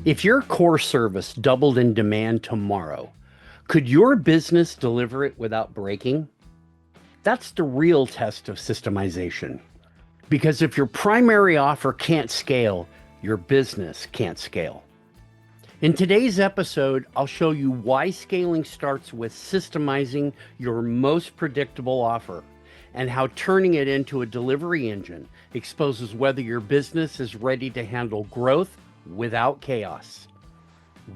If your core service doubled in demand tomorrow, could your business deliver it without breaking? That's the real test of systemization. Because if your primary offer can't scale, your business can't scale. In today's episode, I'll show you why scaling starts with systemizing your most predictable offer and how turning it into a delivery engine exposes whether your business is ready to handle growth without chaos.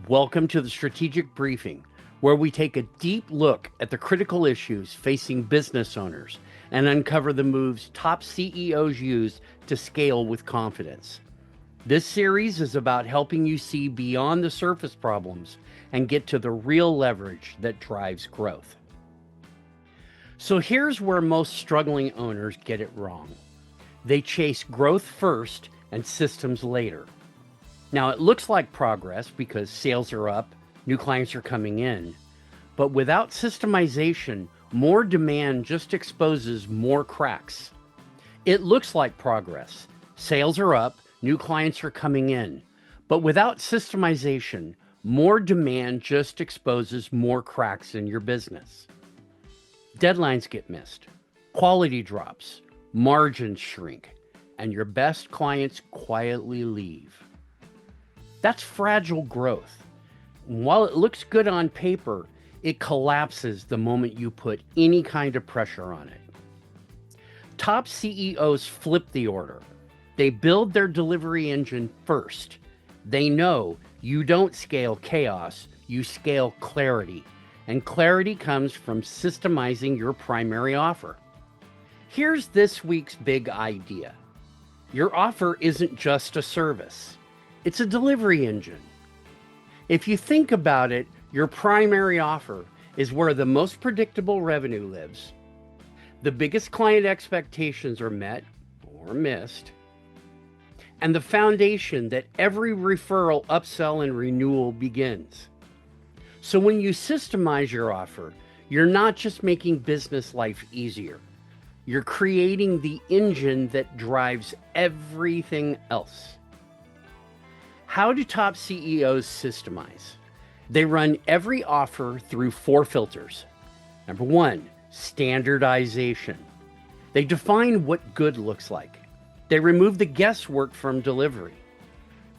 Welcome to the Strategic Briefing, where we take a deep look at the critical issues facing business owners and uncover the moves top CEOs use to scale with confidence. This series is about helping you see beyond the surface problems and get to the real leverage that drives growth. So here's where most struggling owners get it wrong. They chase growth first and systems later. Now, it looks like progress because sales are up, new clients are coming in, but without systemization, more demand just exposes more cracks. It looks like progress. Sales are up, new clients are coming in, but without systemization, more demand just exposes more cracks in your business. Deadlines get missed, quality drops, margins shrink, and your best clients quietly leave. That's fragile growth. While it looks good on paper, it collapses the moment you put any kind of pressure on it. Top CEOs flip the order. They build their delivery engine first. They know you don't scale chaos, you scale clarity. And clarity comes from systemizing your primary offer. Here's this week's big idea. Your offer isn't just a service. It's a delivery engine. If you think about it, your primary offer is where the most predictable revenue lives. The biggest client expectations are met or missed, and the foundation that every referral, upsell, and renewal begins. So when you systemize your offer, you're not just making business life easier. You're creating the engine that drives everything else. How do top CEOs systemize? They run every offer through 4 filters. Number 1, standardization. They define what good looks like. They remove the guesswork from delivery.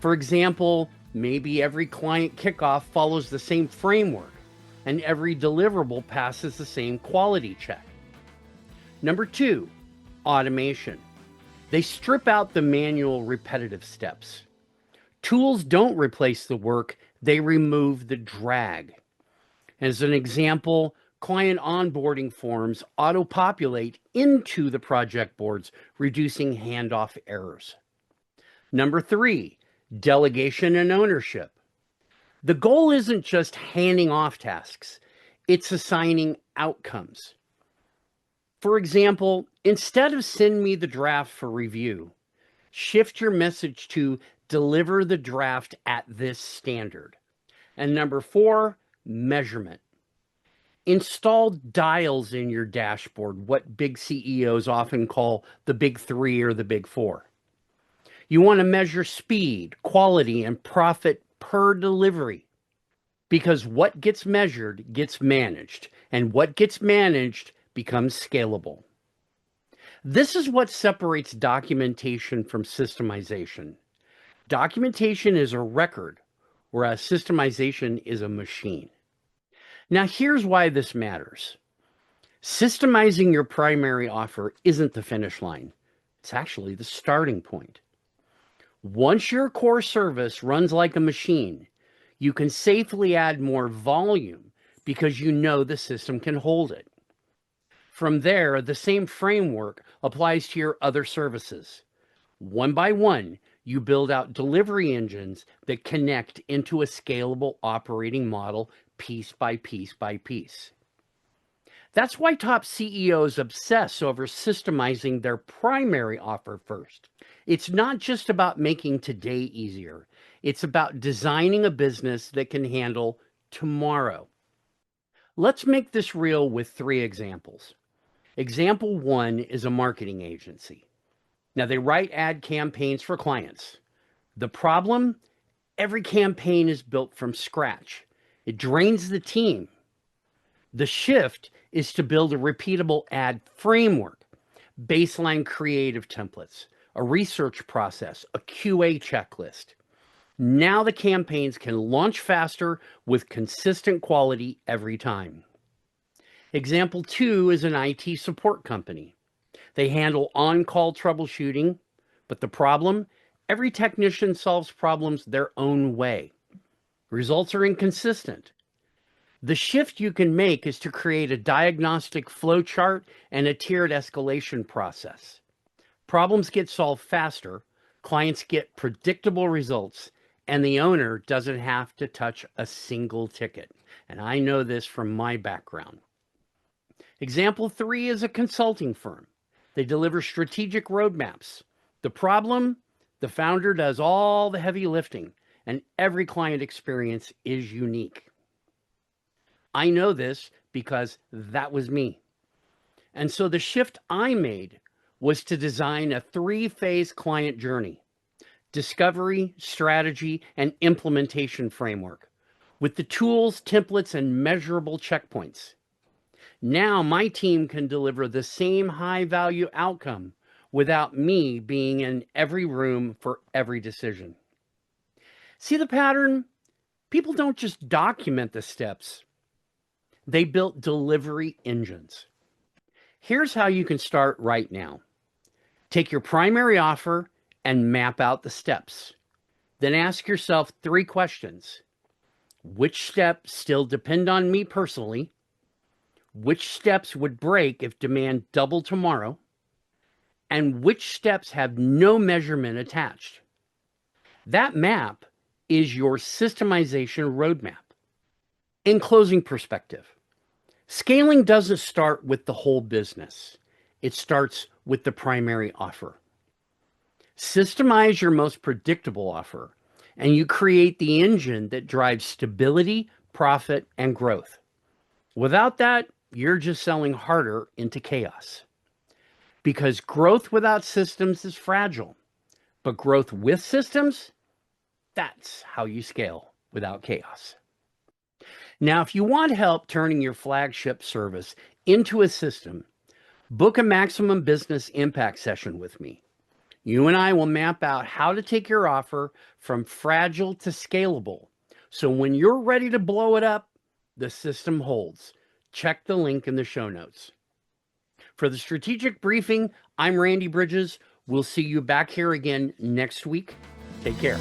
For example, maybe every client kickoff follows the same framework and every deliverable passes the same quality check. Number 2, automation. They strip out the manual repetitive steps. Tools don't replace the work, they remove the drag. As an example, client onboarding forms auto-populate into the project boards, reducing handoff errors. Number 3, delegation and ownership. The goal isn't just handing off tasks, it's assigning outcomes. For example, instead of send me the draft for review, shift your message to deliver the draft at this standard. And number 4, measurement. Install dials in your dashboard, what big CEOs often call the big 3 or the big 4. You want to measure speed, quality, and profit per delivery, because what gets measured gets managed, and what gets managed becomes scalable. This is what separates documentation from systemization. Documentation is a record, whereas systemization is a machine. Now, here's why this matters. Systemizing your primary offer isn't the finish line. It's actually the starting point. Once your core service runs like a machine, you can safely add more volume because you know the system can hold it. From there, the same framework applies to your other services. One by one, you build out delivery engines that connect into a scalable operating model piece by piece by piece. That's why top CEOs obsess over systemizing their primary offer first. It's not just about making today easier. It's about designing a business that can handle tomorrow. Let's make this real with 3 examples. Example 1 is a marketing agency. Now, they write ad campaigns for clients. The problem? every campaign is built from scratch. It drains the team. The shift is to build a repeatable ad framework, baseline creative templates, a research process, a QA checklist. Now the campaigns can launch faster with consistent quality every time. Example 2 is an IT support company. They handle on-call troubleshooting, but the problem? Every technician solves problems their own way. Results are inconsistent. The shift you can make is to create a diagnostic flow chart and a tiered escalation process. Problems get solved faster, clients get predictable results, and the owner doesn't have to touch a single ticket. And I know this from my background. Example 3 is a consulting firm. They deliver strategic roadmaps. The problem? The founder does all the heavy lifting, and every client experience is unique. I know this because that was me. And so the shift I made was to design a 3-phase client journey: discovery, strategy, and implementation framework with the tools, templates, and measurable checkpoints. Now my team can deliver the same high-value outcome without me being in every room for every decision. See the pattern? People don't just document the steps. They built delivery engines. Here's how you can start right now. Take your primary offer and map out the steps. Then ask yourself 3 questions. Which steps still depend on me personally? Which steps would break if demand doubled tomorrow? And which steps have no measurement attached? That map is your systemization roadmap. In closing perspective, scaling doesn't start with the whole business. It starts with the primary offer. Systemize your most predictable offer, and you create the engine that drives stability, profit, and growth. Without that, you're just selling harder into chaos. Because growth without systems is fragile, but growth with systems, that's how you scale without chaos. Now, if you want help turning your flagship service into a system, book a maximum business impact session with me. You and I will map out how to take your offer from fragile to scalable. So when you're ready to blow it up, the system holds. Check the link in the show notes. For the strategic briefing, I'm Randy Bridges. We'll see you back here again next week. Take care.